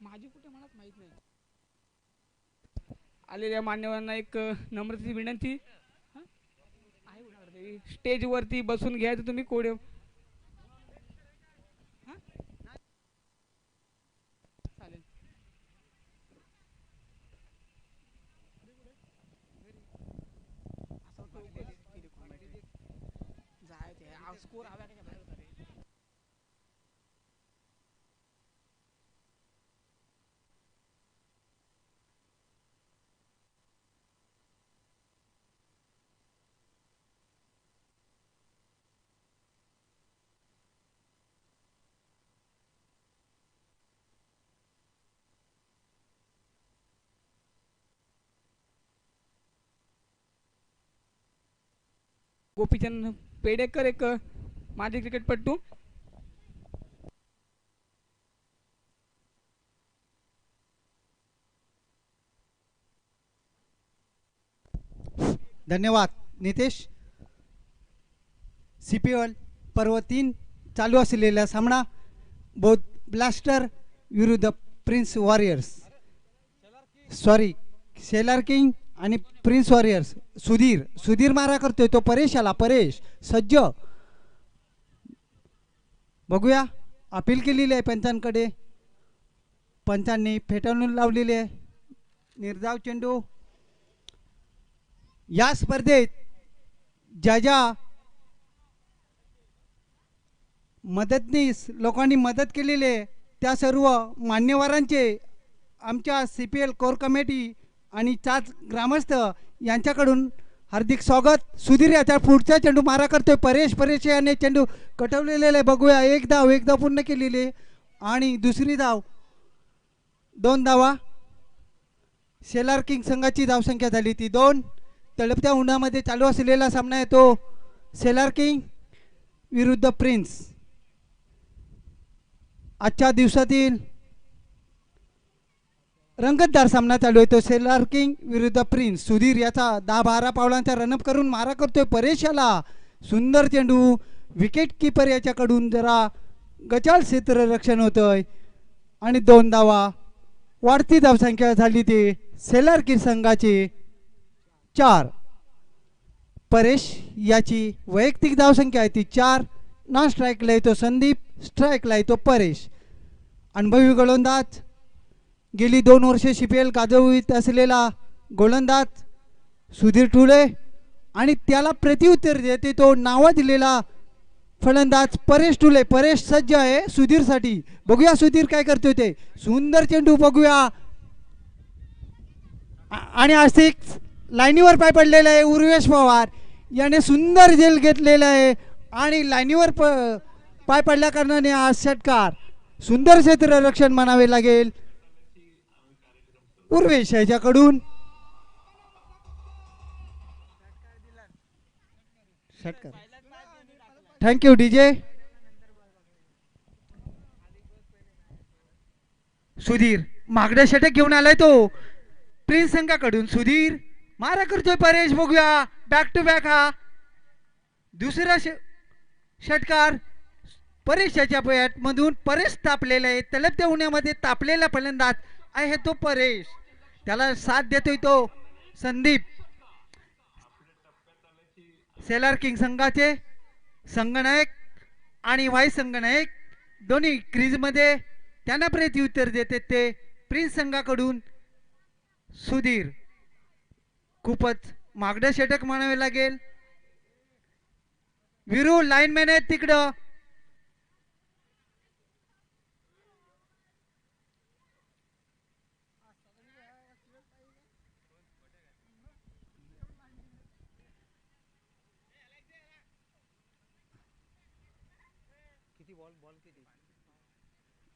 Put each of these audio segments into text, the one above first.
माझी कुठे मलाच माहित नाही. आलेल्या मान्यवरांना एक नम्रतेची विनंती. हं? आहे होणार ते. स्टेजवरती बसून घ्यायचं तुम्ही कोडे. हं? चालेल. असं तो जायचं स्कोर हव्या का बाहेर होता रे. गोपीचंद पेडेकर एक माजी क्रिकेटपटू. धन्यवाद नितेश. CPL पर्व 3 चालू असलेला सामना बोथ ब्लास्टर विरुद्ध prince warriors, sorry seller king आणि प्रिन्स वॉरियर्स. सुधीर मारा करतोय तो परेश आला. परेश सज्ज. बघूया अपील केलेली आहे पंचांकडे. पंचांनी फेटाळून लावलेले आहे. निर्धाव चेंडू. या स्पर्धेत ज्या मदतनीस लोकांनी मदत केलेली आहे त्या सर्व मान्यवरांचे आमच्या CPL कोर कमिटी आणि चाच ग्रामस्थ यांच्याकडून हार्दिक स्वागत. सुधीर याच्या पुढचा चेंडू मारा करतोय परेश याने चेंडू कटवलेले आहे. बघूया एक धाव पूर्ण केलेली आणि दुसरी धाव. 2 धावा. सेलर किंग संघाची धावसंख्या झाली ती 2. तळपत्या उन्हामध्ये चालू असलेला सामना आहे तो सेलर किंग विरुद्ध प्रिन्स. आजच्या दिवसातील रंगतदार सामना चालू आहे तो सेलर किंग विरुद्ध प्रिन्स. सुधीर याचा 10-12 पावलांचा रनअप करून मारा करतोय परेश याला. सुंदर चेंडू. विकेट किपर याच्याकडून जरा गचाळ क्षेत्ररक्षण होतंय आणि 2 धावा. वाढती धावसंख्या झाली ते सेलर किंग संघाची 4. परेश याची वैयक्तिक धावसंख्या आहे ती 4. नॉन स्ट्राईकला येतो संदीप, स्ट्राईकला येतो परेश. अनुभवी गोलंदाज, गेली 2 वर्षे CPL गाजवीत असलेला गोलंदाज सुधीर ठुले आणि त्याला प्रत्युत्तर देते तो नावाजलेला फलंदाज परेश ठुले. परेश सज्ज आहे सुधीरसाठी. बघूया सुधीर काय करतोय ते. सुंदर चेंडू. बघूया आणि आस्तिक लाईनीवर पाय पडलेला आहे. उर्वेश पवार याने सुंदर झेल घेतलेला आहे आणि लाईनीवर पाय पडल्या कारणाने आज षटकार. सुंदर क्षेत्ररक्षण म्हणावे लागेल उर्वेश याच्याकडून. षटकार. Thank you DJ. सुधीर मागडे षटक घेऊन आलाय तो प्रिन्स संघाकडून. सुधीर मारा करतोय परेश. बघूया बॅक टू बॅक हा दुसरा षटकार. परेश याच्या बॅट मधून. परेश तापलेला आहे. तलपत्या उन्हामध्ये तापलेला फलंदाज आहे तो परेश. त्याला साथ देतोय तो संदीप. सेलर किंग संघाचे संगनायक आणि व्हाईस संगनायक दोन्ही क्रीजमध्ये त्यांना प्रत्युत्तर देते ते प्रिन्स संघाकडून सुधीर. खूपच मागडं षटक म्हणावे लागेल. विरू लाईनमॅन आहेत तिकडं.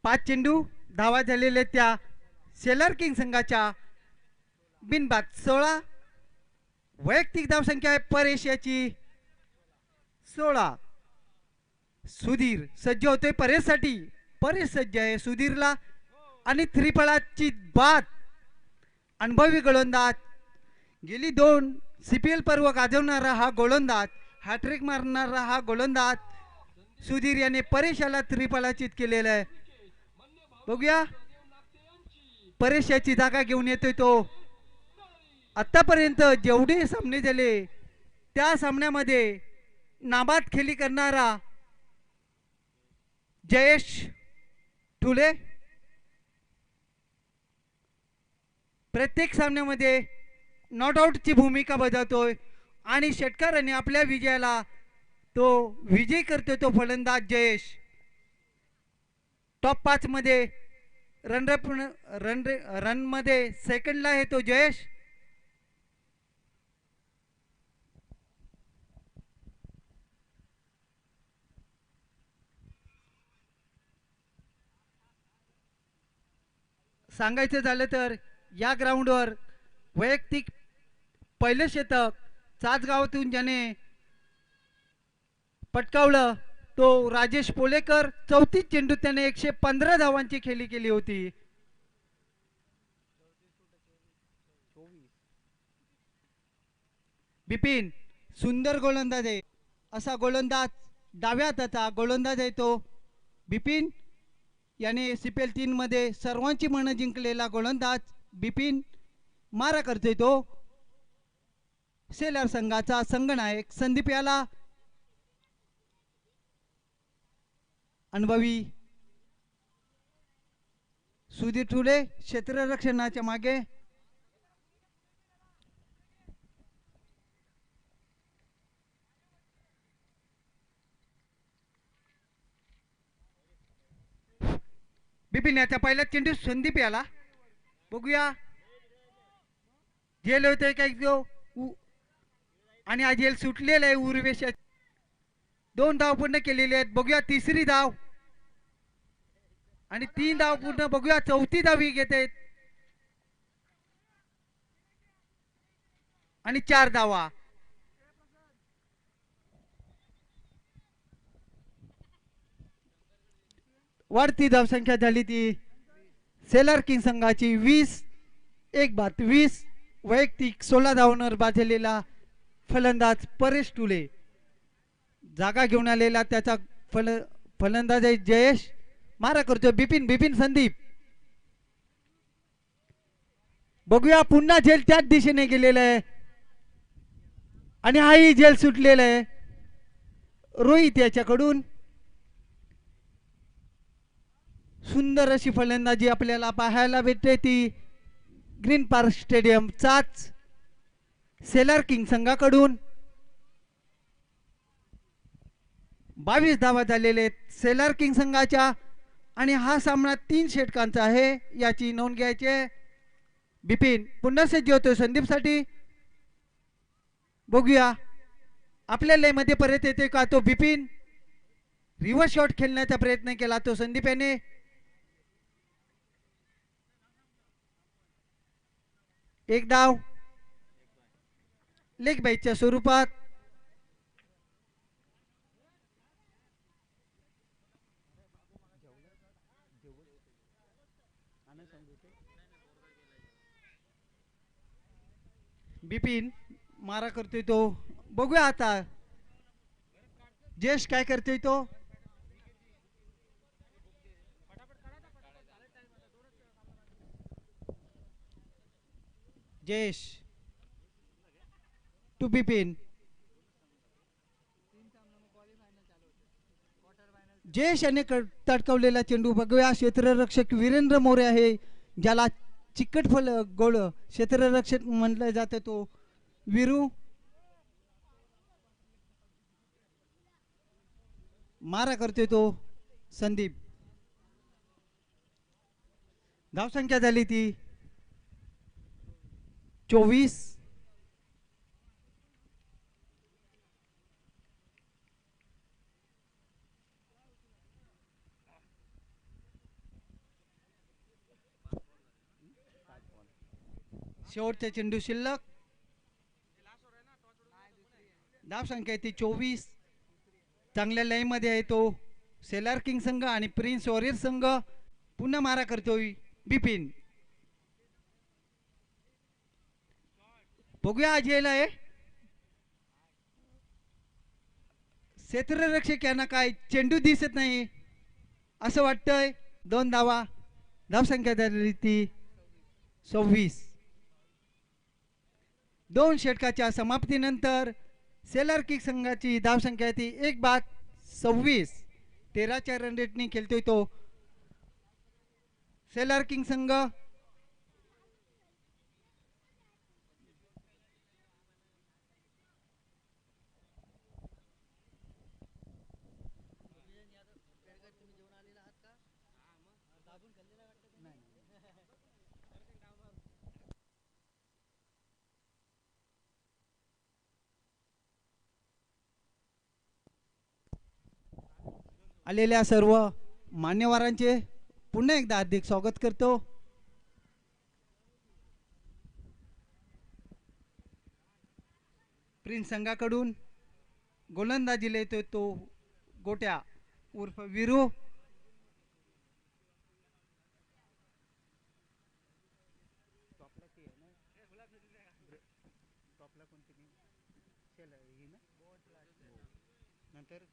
पाच चेंडू धावा झालेले त्या सेलर किंग संघाच्या बिनबाद 16. वैयक्तिक धावसंख्या आहे परेश याची 16. सुधीर सज्ज होतोय परेशसाठी. परेश सज्ज आहे सुधीरला आणि त्रिफळाची बाद. अनुभवी गोलंदाज, गेली 2 CPL पर्व गाजवणारा हा गोलंदाज, हॅट्रिक मारणारा हा गोलंदाज सुधीर याने परेशाला त्रिफळाचित केलेला आहे. बघूया परेश याची जागा घेऊन येतोय तो. आतापर्यंत जेवढे सामने झाले त्या सामन्यामध्ये नाबाद खेळी करणारा जयेश ठुले प्रत्येक सामन्यामध्ये नॉट आउटची भूमिका बजावतोय आणि षटकाराने आपल्या विजयाला तो विजय करतोय. तो फलंदाज जयेश टॉप 5 मध्ये रन मध्ये सेकंडला आहे तो जयेश. सांगायचं झालं तर या ग्राउंडवर वैयक्तिक पहिलं शतक चासगावातून ज्याने पटकावलं तो राजेश पोलेकर. 34 चेंडूत त्याने 115 धावांची खेळी केली होती. बिपिन सुंदर गोलंदाज आहे. असा गोलंदाज डाव्या हाताचा गोलंदाज आहे तो बिपिन. याने CPL 3 मध्ये सर्वांची मनं जिंकलेला गोलंदाज बिपिन मारा करतोय तो. सेलर संघाचा संघनायक संदीप याला अनुभवी सुधीर ठुले क्षेत्ररक्षणाच्या मागे. बिपिन याच्या पहिल्या चेंडू संदीप याला बघूया झेल होतोय काय तो आणि हा झेल सुटलेला आहे. उर्वेशात 2 धाव पूर्ण केलेले आहेत. बघूया तिसरी धाव आणि 3 धाव पूर्ण. बघूया चौथी धावी घेत आहेत आणि 4 धावा. वाढती धावसंख्या झाली ती सेलर किंग संघाची 20 वैयक्तिक 16 धावांवर बाजलेला फलंदाज परेश टुले. जागा घेऊन आलेला त्याचा फलंदाज आहे जयेश. मारा करतो बिपिन संदीप. बघूया पुन्हा झेल त्याच दिशेने गेलेला आहे आणि हाही झेल सुटलेला आहे. रोहित याच्याकडून सुंदर अशी फलंदाजी आपल्याला पाहायला भेटते ती ग्रीन पार्क स्टेडियम चाच सेलर किंग संघाकडून. 22 धावा झालेले आहेत सेलर किंग संघाच्या आणि हा सामना 3 षटकांचा आहे याची नोंद घ्यायची. बिपिन पुन्हा सज्ज होतो संदीपसाठी. बघूया आपल्या लयमध्ये परत येते का तो बिपिन. रिव्हर्स शॉट खेळण्याचा प्रयत्न केला तो संदीप याने. एक धाव लेग बाईच्या स्वरूपात. बिपिन मारा करतोय तो. बघूया आता जयेश काय करतोय तो. जयेश टू बिपिन. जयेश याने तडकवलेला चेंडू बघूया. क्षेत्ररक्षक वीरेंद्र मोरे आहे ज्याला चिकट गोल क्षेत्ररक्षक म्हटलं जातं तो वीरू. मारा करतोय तो संदीप. धावसंख्या झाली ती 24. शेवटचा चेंडू शिल्लक. धावसंख्या ती 24. चांगल्या लाईनमध्ये आहे तो सेलर किंग संघ आणि प्रिन्स वॉरियर संघ. पुन्हा मारा करतोय बिपिन. बघूया आज यायला आहे क्षेत्ररक्षक यांना काय चेंडू दिसत नाही असं वाटतंय. 2 धावा. धावसंख्या झाली ती 26. दोन षटकाच्या समाप्तीनंतर सेलर किक संघाची धावसंख्या ती 1-26. 13च्या रन रेटने खेळतोय तो सेलर किंग संघ. आलेल्या सर्व मान्यवरांचे पुन्हा एकदा हार्दिक स्वागत करतो. प्रिन्स संघाकडून गोलंदाजीला येतोय तो गोट्या उर्फ विरू. नंतर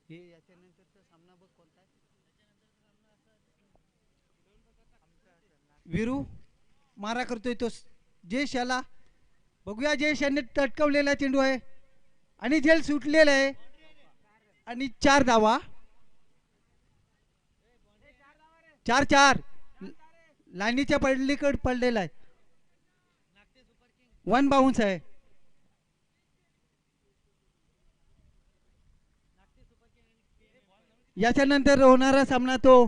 हे याच्यानंतरचा सामना बघ कोणता आहे. विरू मारा करतोय तो जयेश याला. बघूया जयेश यांनी तटकवलेला चेंडू आहे आणि झेल सुटलेला आहे आणि 4 धावा. 4-4 लाईनीच्या पडलीकडे पडलेला आहे. 1 बाउन्स आहे. याच्यानंतर होणारा सामना तो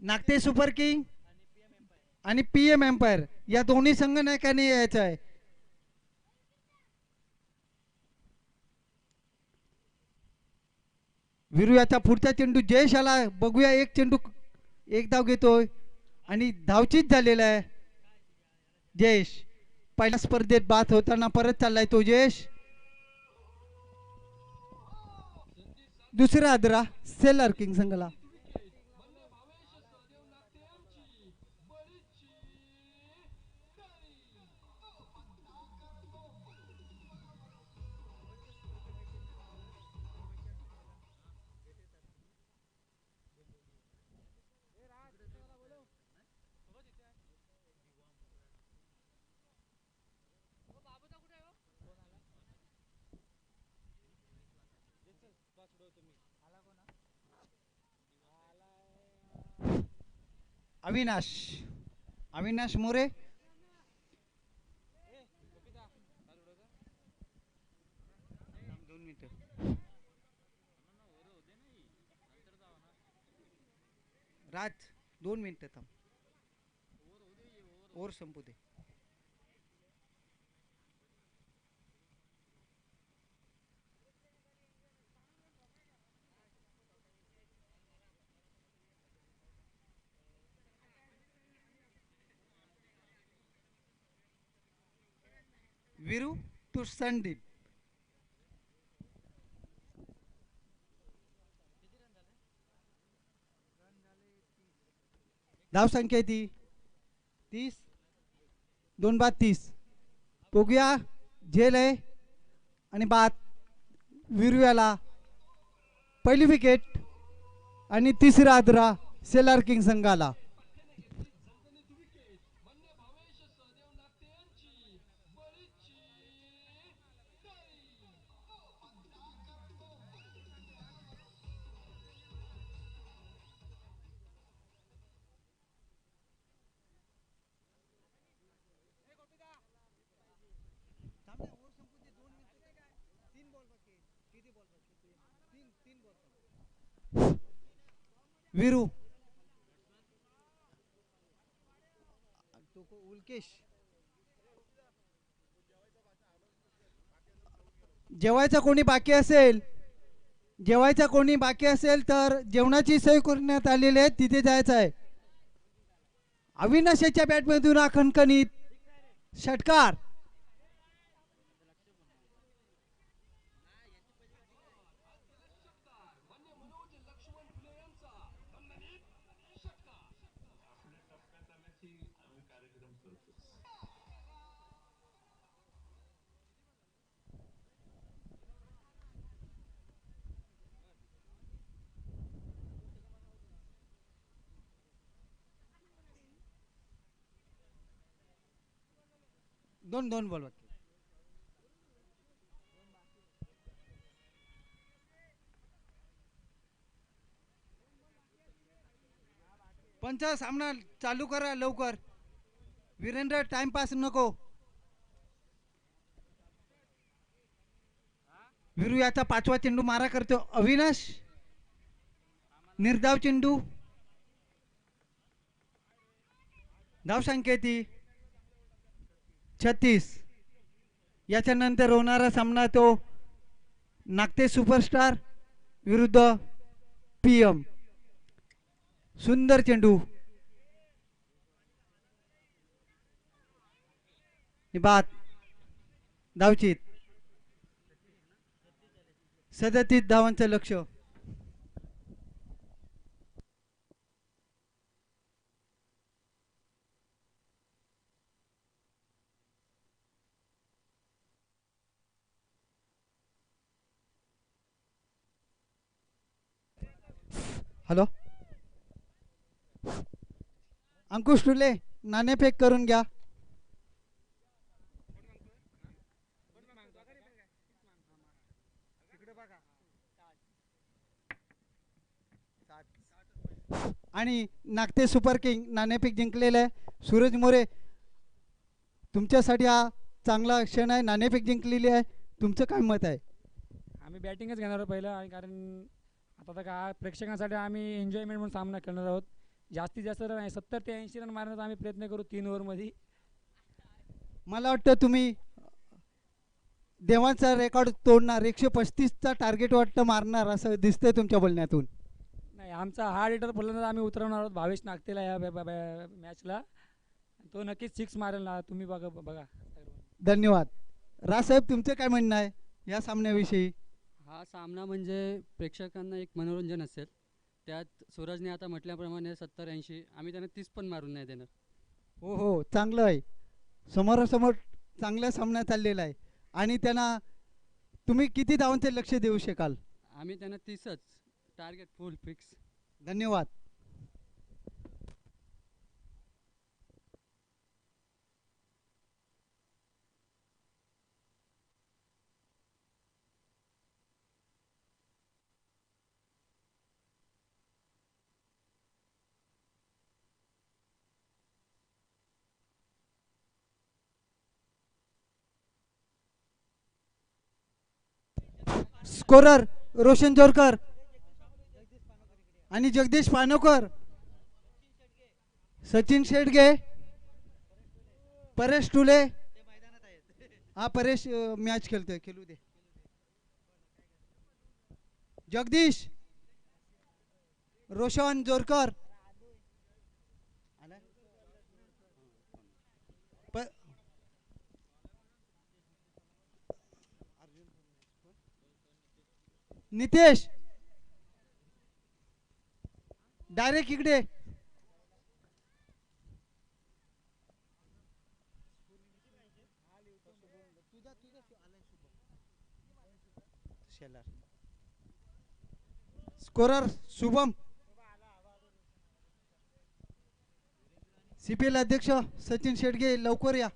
नागटे सुपर किंग आणि PM एम्पायर या दोन्ही संघनायकांनी यायचा आहे. विरू याचा पुढचा चेंडू जयेश आला. बघूया एक चेंडू एक धाव घेतोय आणि धावचीत झालेला आहे. जयेश पहिल्या स्पर्धेत बाद होताना परत चाललाय तो जयेश. दुसरा आदरा सेलर किंग संघाला. अविनाश मोरे. राज 2 मिनिटं थांब. ओव्हर संपू दे. विरू टू संदीप. धाव संख्या ती 30. 2 बाद 30. बघूया झेल आहे आणि बाद. विरू याला पहिली विकेट आणि तिसरा आदरा सेलर किंग संघाला. विरू उल्केश जेवायचा कोणी बाकी असेल तर जेवणाची सोय करण्यात आलेली आहे तिथे जायचं आहे. अविनाशाच्या बॅटमधून खणखणीत षटकार. दोन दोन बॉल बाकी. पंच सामना चालू करा लवकर. वीरेंद्र टाइमपास नको. विरू याचा 5वा चेंडू मारा करतो अविनाश. निर्धाव चेंडू. धाव संख्या ती 36. याच्यानंतर होणारा सामना तो नागते सुपरस्टार विरुद्ध PM. सुंदर चेंडू. बाद. धावचीत. 37 धावांचं लक्ष. हॅलो अंकुश टुले नाणेफेक करून घ्या. आणि नागते सुपर किंग नाणेफेक जिंकलेलं आहे. सूरज मोरे तुमच्यासाठी हा चांगला क्षण आहे. नाणेफेक जिंकलेली आहे. तुमचं काय मत आहे? आम्ही बॅटिंगच घेणार आहोत पहिलं आणि कारण आता तर का प्रेक्षकांसाठी आम्ही एन्जॉयमेंट म्हणून सामना खेळणार आहोत. जास्तीत जास्त रन आहे 70 ते 80 रन मारण्याचा आम्ही प्रयत्न करू 3 ओव्हरमध्ये. मला वाटतं तुम्ही देवांचा रेकॉर्ड तोडणार. 135चा टार्गेट वाटतं मारणार असं दिसतंय तुमच्या बोलण्यातून. नाही आमचा हार्ड हिटर फलंदाज आम्ही उतरवणार आहोत भावेश नागतेला या मॅचला. तो नक्कीच 6 मारेल ना. तुम्ही बघा. धन्यवाद. राजसाहेब तुमचं काय म्हणणं आहे या सामन्याविषयी? हा सामना म्हणजे प्रेक्षकांना एक मनोरंजन असेल. त्यात सूरजने आता म्हटल्याप्रमाणे 70-80 आम्ही त्यांना 30 पण मारून नाही देणार. हो हो चांगलं आहे. समोरासमोर चांगला सामना चाललेला आहे. आणि त्यांना तुम्ही किती धावांचे लक्ष देऊ शकाल? आम्ही त्यांना 30च टार्गेट फुल फिक्स. धन्यवाद. स्कोरर रोशन जोरकर आणि जगदीश पानोकर. सचिन शेडगे. परेश टुले. हा परेश मॅच खेळतोय खेळू दे. जगदीश रोशन जोरकर. नितेश डायरेक्ट इकडे. स्कोरर शुभम. CPL अध्यक्ष सचिन शेडगे लवकर या.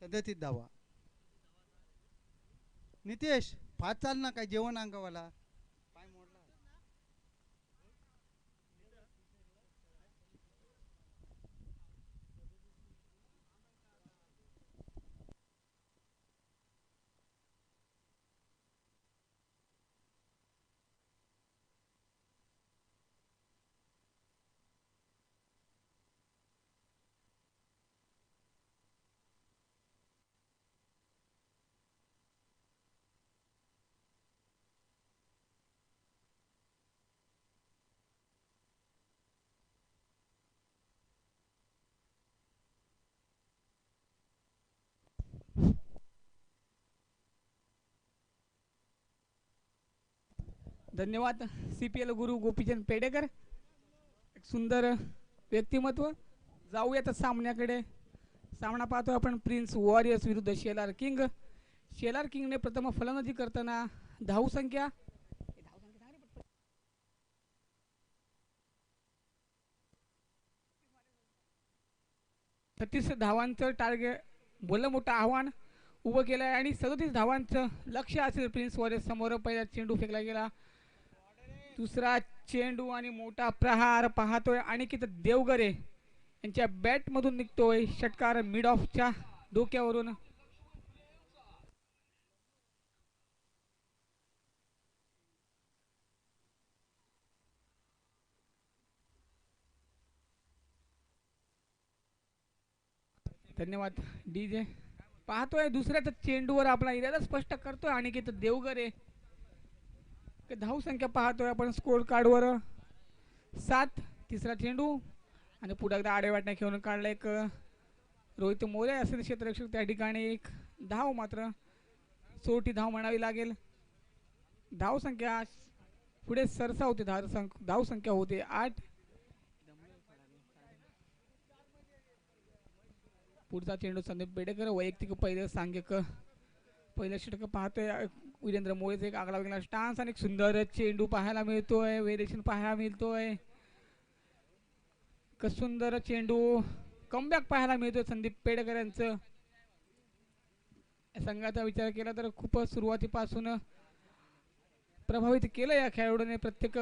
37 धावा. नितेश फास्ट चाल ना. काय जेवण अंगावाला पाय मोडला. धन्यवाद CPL गुरु गोपीचंद पेडेकर. एक सुंदर व्यक्तिमत्व. जाऊयात सामन्याकडे. सामना पाहतो आपण प्रिन्स वॉरियर्स विरुद्ध शेलार किंग. शेलार किंगने प्रथम फलंदाजी करताना धाव संख्या 36 36 धावांचं टार्गेट भलं मोठं आव्हान उभं केलं आहे आणि 37 धावांचं लक्ष असेल प्रिन्स वॉरियर्स समोर. पहिला चेंडू फेकला गेला, दुसरा चेंडू आणि मोठा प्रहार पाहतोय अनिकेत देवगरे यांच्या बॅटमधून निघतोय षटकार मिड ऑफच्या डोक्यावरून. धन्यवाद डीजे. पाहतोय दुसऱ्याच चेंडूवर आपला इरादा स्पष्ट करतोय अनिकेत देवगरे. धाव संख्या पाहतोय आपण स्कोर कार्डवर 7. तिसरा चेंडू आणि पुढे एकदा आडे वाटण्या खेळून काढला एक रोहित मोरे असेल क्षेत्ररक्षक. त्या ठिकाणी एक धाव मात्र सोटी धाव म्हणावी लागेल. धाव संख्या पुढे सरसा होते, धाव संख्या होते 8. पुढचा चेंडू संदीप बेडेकर वैयक्तिक पहिलं षटक पाहतोय वीरेंद्र मोरेचा एक आगळा वेगळा स्टान्स आणि एक सुंदर चेंडू पाहायला मिळतोय, व्हेरिएशन पाहायला मिळतोय. सुंदर चेंडू कमबॅक पाहायला मिळतोय संदीप पेडकर यांचं. संघाचा विचार केला तर खूप सुरुवातीपासून प्रभावित केलं या खेळाडूने. प्रत्येक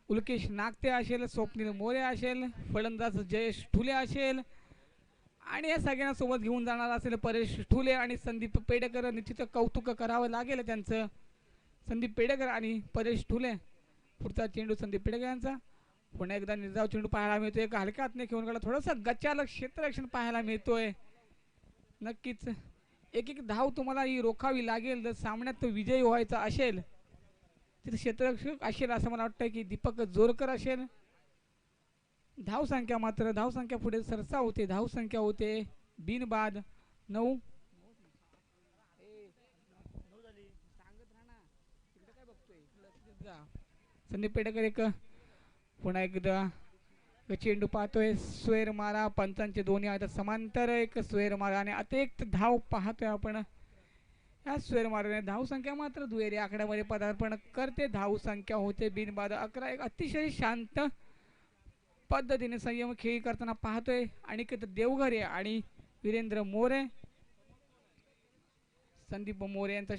उल्केश नागते असेल, स्वप्नील मोरे असेल, फलंदाज जयेश ठुले असेल आणि या सगळ्यांना सोबत घेऊन जाणार असेल परेश ठुले आणि संदीप पेडकर. निश्चित कौतुक करावं लागेल त्यांचं. संदीप पेडकर आणि परेश ठुले. पुढचा चेंडू संदीप पेडकर यांचा. पुन्हा एकदा निर्धाव चेंडू पाहायला मिळतोय, एक हलक्या हातने घेऊन गेला, थोडंसं गच्चालक क्षेत्ररक्षण पाहायला मिळतोय. नक्कीच एक एक धाव तुम्हाला ही रोखावी लागेल जर सामन्यात विजयी व्हायचा असेल. तिथे क्षेत्ररक्षक असेल असं मला वाटतं की दीपक जोरकर असेल. धाव संख्या पुढे सरसा होते. धाव संख्या होते बिनबाद 9. संदीप पेडकर एक पुन्हा एकदा चेंडू पाहतोय, स्वेर मारा. पंचांचे दोन्ही आता समांतर एक स्वेर मारा आणि आता एक धाव पाहतोय आपण. या स्वेर माराने धाव संख्या मात्र दुहेरी आकड्यामध्ये पदार्पण करते. धाव संख्या होते बिनबाद 11. एक अतिशय शांत पद्धतीने संयम खेळी करताना पाहतोय अनिकेत देवघरे आणि वीरेंद्र मोरे. संदीप मोरे यांचा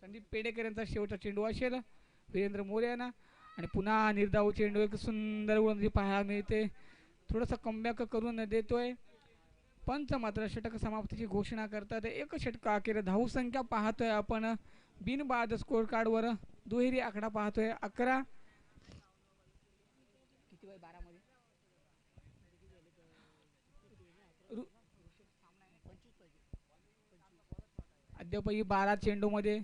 संदीप पेडेकर यांचा शेवटचा चेंडू असेल वीरेंद्र मोरे यांना. आणि पुन्हा निर्धाव चेंडू एक सुंदर गोलंदाजी पाहायला मिळते. थोडासा कमबॅक करून देतोय. पंच मात्र षटक समाप्तीची घोषणा करतात. एक षटक अखेर धाव संख्या पाहतोय आपण बिनबाद स्कोर कार्डवर. दुहेरी आकडा पाहतोय 11. अद्यापही 12 चेंडू मध्ये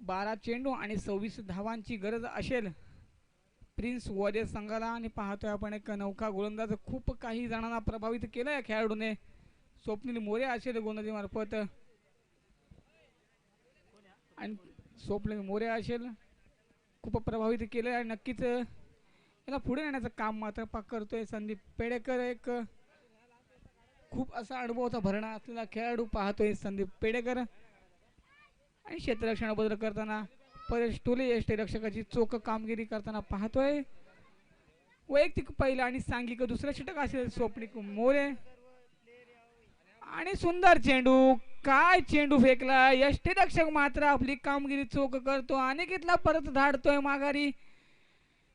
12 चेंडू आणि 26 धावांची गरज असेल प्रिन्स वॉरियर्स संघाला. आणि पाहतोय आपण एक नौका गोलंदाज खूप काही जणांना प्रभावित केलं या खेळाडूने. स्वप्नील मोरे असेल गोलंदाजी मार्फत आणि स्वप्नील मोरे असेल खूप प्रभावित केलं आणि नक्कीच याला पुढे नेण्याचं काम मात्र करतोय संदीप पेडेकर. एक खूप असा अनुभवाचा भरणा असलेला खेळाडू पाहतोय संदीप पेडेकर. आणि क्षेत्ररक्षणाबद्दल करताना परेश टोले यष्टीरक्षकाची चोख कामगिरी करताना पाहतोय. वैयक्तिक पहिला आणि सांघिक दुसरं षटक असेल स्वप्निक मोरे. आणि सुंदर चेंडू, काय चेंडू फेकला. यष्टीरक्षक मात्र आपली कामगिरी चोख करतो. अनेकीतला परत धाडतोय माघारी.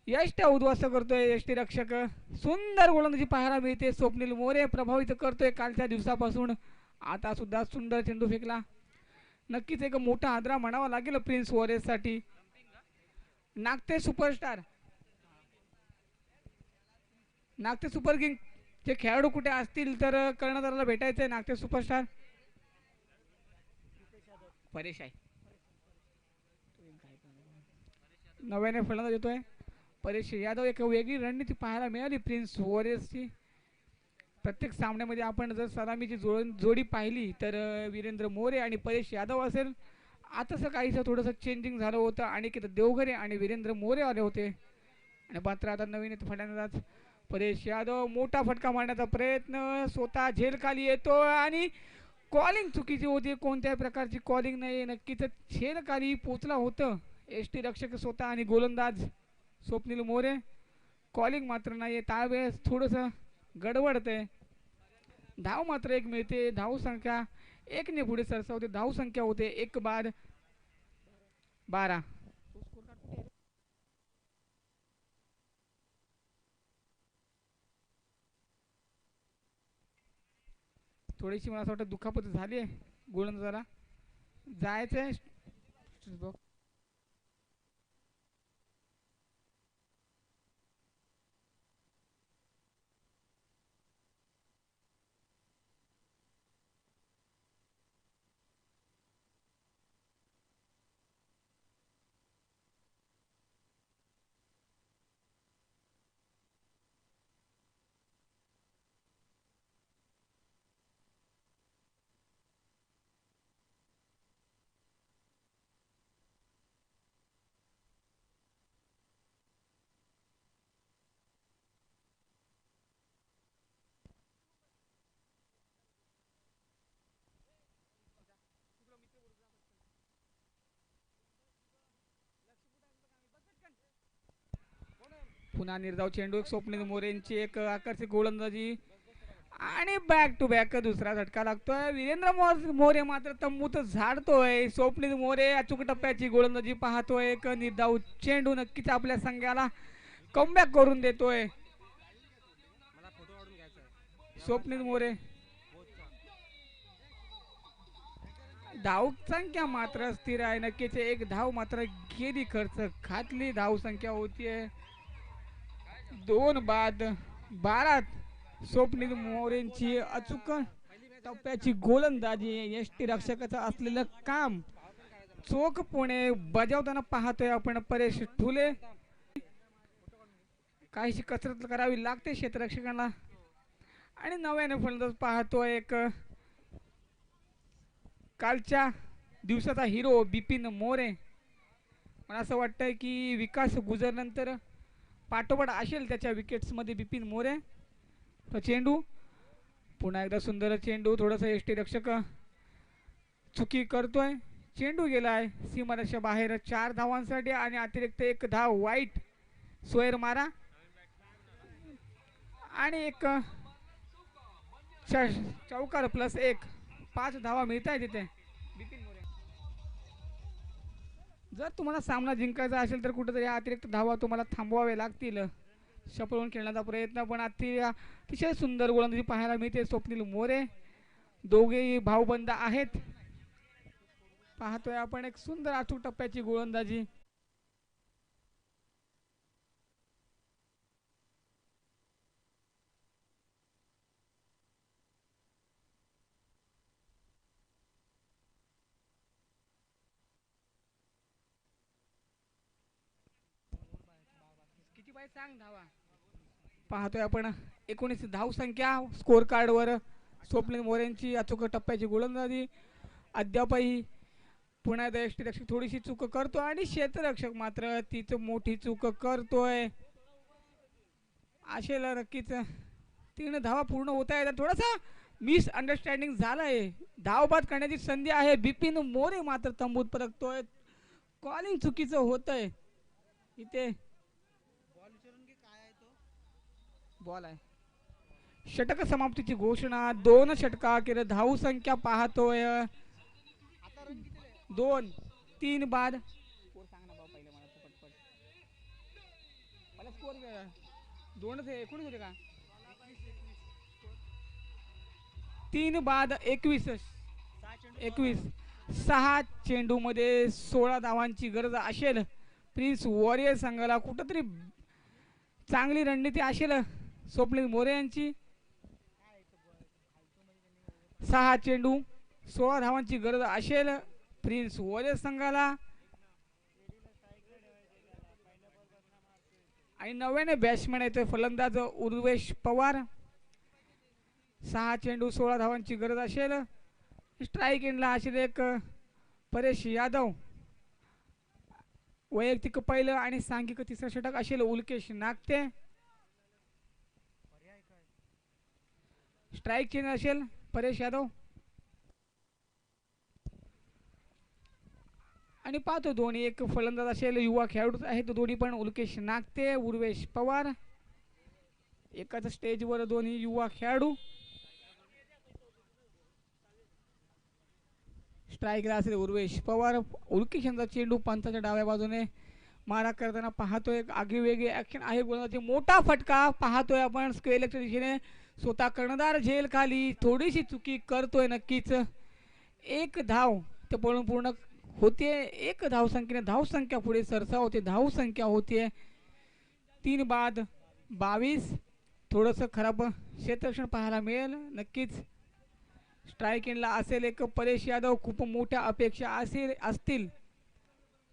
यष्ट उद्ध्वस्त करतोय यष्टीरक्षक. सुंदर गोलंदाजी पाहायला मिळते. स्वप्नील मोरे प्रभावित करतोय कालच्या दिवसापासून. आता सुद्धा सुंदर चेंडू फेकला. नक्कीच एक मोठा आदरा म्हणावा लागेल प्रिन्स वॉरियर्स साठी. नागते सुपरस्टार, नागते सुपर किंग चे खेळाडू कुठे असतील तर कर्णधाराला भेटायचंय. नागते सुपरस्टार परेश आहे, नव्याने फलंदाज येतोय परेश यादव. एक वेगळी रणनीती पाहायला मिळाली प्रिन्स वॉरियर्सची. प्रत्येक सामन्यामध्ये आपण जर सलामीची जोडी पाहिली तर वीरेंद्र मोरे आणि परेश यादव असेल. आताचं काहीसं थोडंसं चेंजिंग झालं होतं. अनिकेत देवघरे आणि वीरेंद्र मोरे आले होते आणि मात्र आता नवीन फलंदाज परेश यादव. मोठा फटका मारण्याचा प्रयत्न, स्वतः झेल खाली येतो आणि कॉलिंग चुकीची होती, कोणत्याही प्रकारची कॉलिंग नाही. नक्कीच छेडखाली पोचला होतं एस टी रक्षक स्वतः आणि गोलंदाज स्वप्नील मोरे. कॉलिंग मात्र नाही. त्यावेळेस थोडंसं गडबडतंय. धाव मात्र एक मिळते. धाव संख्या एकने पुढे सरसावते. धाव संख्या होते 1/12. थोडीशी मला असं वाटतं दुखापत झाली आहे गोलंदाजाला. जायचं आहे. पुन्हा निर्धाव चेंडू. एक स्वप्नील मोरेंची एक आकर्षक गोलंदाजी आणि बॅक टू बॅक दुसरा झटका लागतोय. वीरेंद्र मोरे मात्र तंबूत झाडतोय. स्वप्नील मोरे अचूक टप्प्याची गोलंदाजी पाहतोय. एक निर्धाव चेंडू नक्कीच आपल्या संघाला कमबॅक करून देतोय. स्वप्नील मोरे. धाव संख्या मात्र स्थिर आहे. नक्कीच एक धाव मात्र गेली खर्च घातली. धाव संख्या होतीये 2/12. स्वप्नील मोरेंची अचूक टप्प्याची गोलंदाजी यष्टी रक्षकाचं असलेलं काम चोखपणे बजावताना पाहतोय आपण परेश ठुले. काहीशी कसरत करावी लागते क्षेत्ररक्षकांना. आणि नव्याने फलंदाज पाहतोय एक कालच्या दिवसाचा हिरो बिपिन मोरे. मला असं वाटतंय की विकास गुजरनंतर पाठोपाठ असेल त्याच्या विकेट्समध्ये बिपिन मोरे. तो चेंडू पुन्हा एकदा सुंदर चेंडू. थोडंसं एस टी रक्षक चुकी करतोय. चेंडू गेलाय सीमारेषा बाहेर 4 धावांसाठी आणि अतिरिक्त 1 धाव वाईट सोयर मारा आणि एक चौकार +1 5 धावा मिळत आहे तिथे बिपिन मोरे. जर तुम्हाला सामना जिंकायचा असेल तर कुठेतरी अतिरिक्त धावा तुम्हाला थांबवावे लागतील. शपळून खेळण्याचा प्रयत्न पण अतिशय सुंदर गोलंदाजी पाहायला मिळते स्वप्नील मोरे. दोघेही भाऊबंद आहेत. पाहतोय आपण एक सुंदर अचूक टप्प्याची गोलंदाजी. किती पाहिजे सांग धावा. पाहतोय आपण 19 धाव संख्या स्कोर कार्डवर. स्वप्नील मोरेंची अचूक टप्प्याची गोलंदाजी. अद्यापही पुन्हा एकदा एस टी रक्षक थोडीशी चूक करतो आणि क्षेत्ररक्षक मात्र तीच मोठी चूक करतोय. असेला नक्कीच 3 धावा पूर्ण होत आहेत. थोडासा मिसअंडरस्टँडिंग झालाय. धाव बाद करण्याची संधी आहे. बिपिन मोरे मात्र तंबूत परततोय. कॉलिंग चुकीचं होतंय इथे. बॉल आहे. षटक समाप्तीची घोषणा. 2 षटकाखेर धाव संख्या पाहतोय 2-3 बाद. स्कोर सांग ना भाऊ पहिले मला पटपट. मला स्कोर 2च आहे 19 होते का. 3 बाद 21. 6 चेंडूमध्ये 16 धावांची गरज असेल. प्रिन्स वॉरियर संघाला कुठंतरी चांगली रणनीती असेल स्वप्नील मोरे यांची. 6 चेंडू 16 धावांची गरज असेल प्रिन्स वॉरियर संघाला. आणि नव्याने बॅट्समॅन येतोय फलंदाज उर्वेश पवार. 6 चेंडू 16 धावांची गरज असेल. स्ट्राईक एंडला असेल एक परेश यादव. वैयक्तिक पहिलं आणि सांघिक तिसरं षटक असेल उल्केश नागते. स्ट्राईक चेंज असेल परेश यादव. आणि पाहतो दोन्ही एक फलंदाज असेल युवा खेळाडूच आहे तो दोन्ही पण उल्केश नागते उर्वेश पवार एकाच स्टेजवर दोन्ही युवा खेळाडू स्ट्राईकला असेल उर्वेश पवार उल्केश यांचा चेंडू पंचाच्या डाव्या बाजूने मारा करताना पाहतोय आगीवेगळी ॲक्शन आहे गोलंदाजी मोठा फटका पाहतोय आपण स्क्वेअरच्या दिशेने स्वतः कर्णधार झेल खाली थोडीशी चुकी करतोय नक्कीच एक धाव ते पळून पूर्ण होते एक धावसंख्येने धावसंख्या पुढे सरसावते धावसंख्या होते 3 बाद 22 थोडंसं खराब क्षेत्ररक्षण पाहायला मिळेल नक्कीच स्ट्राईक एंडला असेल एक परेश यादव खूप मोठ्या अपेक्षा असतील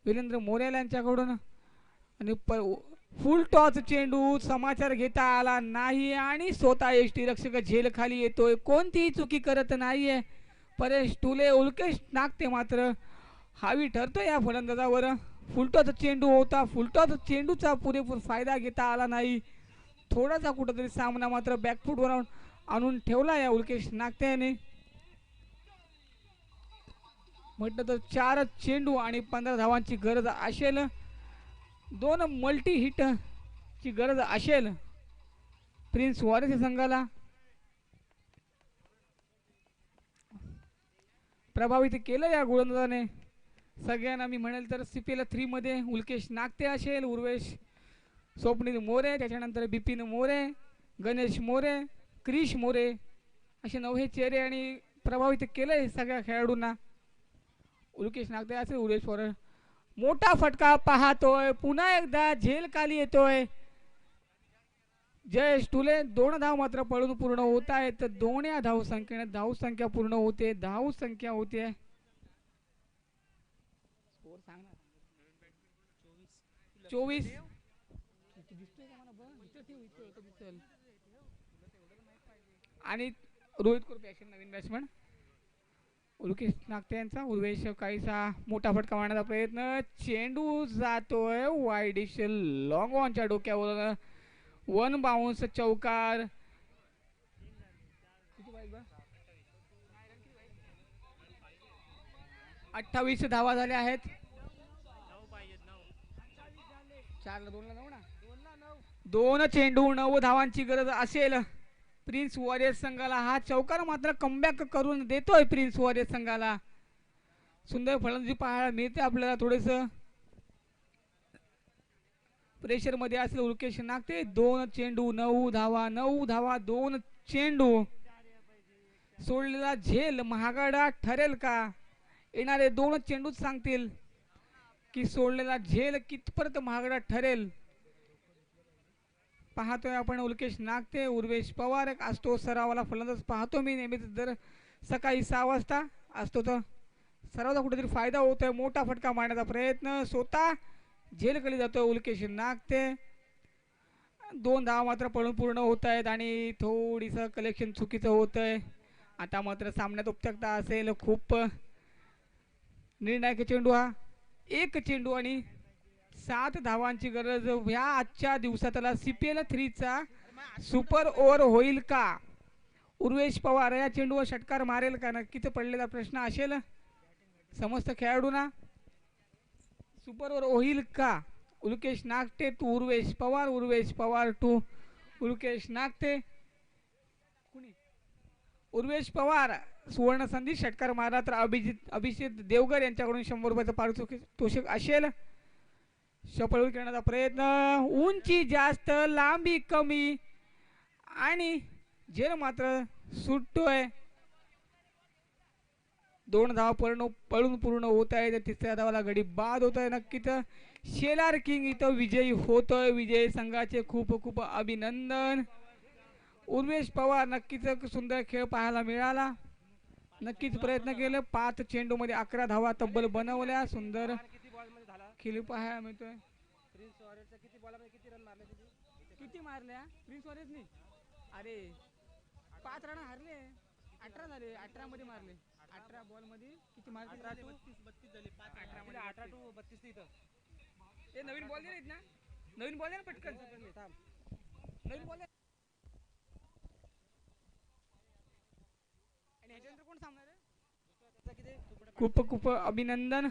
वीरेंद्र मोरेल यांच्याकडून आणि फुल टॉस चेंडू समाचार घेता आला नाही आणि स्वतः यष्टी रक्षक झेल खाली येतोय कोणतीही चुकी करत नाहीये परेश टुले उल्केश नागते मात्र हावी ठरतो या फलंदाजावर फुलटॉस चेंडू होता फुलटॉस चेंडूचा पुरेपूर फायदा घेता आला नाही थोडासा कुठंतरी सामना मात्र बॅकफूटवर आणून ठेवला या उल्केश नागते याने म्हटलं तर 4 चेंडू आणि 15 धावांची गरज असेल 2 मल्टी हिट ची गरज असेल प्रिन्स वॉरेस संघाला प्रभावित केलं या गोलंदाजाने सगळ्यांना मी म्हणेल तर CPL 3 मध्ये उल्केश नागते असेल उर्वेश स्वप्नील मोरे त्याच्यानंतर बिपिन मोरे गणेश मोरे क्रिश मोरे असे 9 चेहरे आणि प्रभावित केलंय सगळ्या खेळाडूंना उल्केश नागते असेल उर्वेश पवार मोठा फटका पाहतोय पुन्हा एकदा झेल खाली येतोय जयेश टुले 2 धाव मात्र पळून पूर्ण होत आहेत 2 या धावसंख्येने धावसंख्या पूर्ण होते धावसंख्या होते 24 आणि रोहित कुरपे असेल नवीन बॅट्समन उल्केश नागते यांचा उर्वेश काहीसा मोठा फटका मारण्याचा प्रयत्न चेंडू जातोय वाईडिश लॉंग ऑनच्या डोक्यावर 1 बाउन्स चौकार 28 धावा झाल्या आहेत 2 चेंडू 9 धावांची गरज असेल प्रिन्स वॉरियर्स संघाला हा चौकार मात्र कमबॅक करून देतोय प्रिन्स वॉरियर्स संघाला सुंदर फलंदाजी पाहायला मिळते आपल्याला थोडेस प्रेशर मध्ये असेल उल्केश नागते 2 चेंडू 9 धावा 2 चेंडू सोडलेला झेल महागडा ठरेल का येणारे 2 चेंडूच सांगतील की सोडलेला झेल कितपर्यंत महागडा ठरेल पाहतोय आपण उल्केश नागते उर्वेश पवार असतो सरावाला फलंदाज पाहतो मी नेहमीच जर सकाळी 6 वाजता असतो तर सरावाचा कुठेतरी फायदा होतोय मोठा फटका मारण्याचा प्रयत्न स्वतः झेल खाली जातोय उल्केश नागते 2 धावा मात्र पळून पूर्ण होत आहेत आणि थोडीसं कलेक्शन चुकीचं होतंय आता मात्र सामन्यात उपचारता असेल खूप निर्णायक चेंडू हा 1 चेंडू आणि 7 धावांची गरज ह्या आजच्या दिवसातला CPL 3 चा सुपर ओव्हर होईल का उर्वेश पवार या चेंडूवर षटकार मारेल का नक्कीच पडलेला प्रश्न असेल समस्त खेळाडूंना सुपर ओव्हर होईल का उल्केश नागते टू उर्वेश पवार टू उल्केश नागते उर्वेश पवार सुवर्ण संधी षटकार मारला तर अभिजित देवगर यांच्याकडून 100 रुपयाचं पारितोषिक असेल सफळ करण्याचा प्रयत्न उंची जास्त लांबी कमी आणि झेल मात्र सुटतोय 2 धावा पळून पूर्ण होत आहे 3ऱ्या धावाला गडी बाद होत आहे नक्कीच शेलार किंग इथं विजयी होतोय विजय संघाचे खूप खूप अभिनंदन उर्वेश पवार नक्कीच सुंदर खेळ पाहायला मिळाला नक्कीच प्रयत्न केले 5 चेंडू मध्ये 11 धावा तब्बल बनवल्या सुंदर खेळ पाहायला मिळतोय प्रिन्स वॉरियर्सच्या किती बॉलमध्ये किती रन मारले किती मारल्या प्रिन्स वॉरियर्सनी अरे 5 रन हारले 18 झाले 18 मध्ये मारले 18 बॉल मध्ये किती मारले 18 टू 32 झाले 18 मध्ये 18 टू 32 इथं ते नवीन बॉल दिलेत ना नवीन बॉल आहे ना पटकन नवीन बॉल आणि ह्याच्यानंतर कोण सामना रे खूप खूप अभिनंदन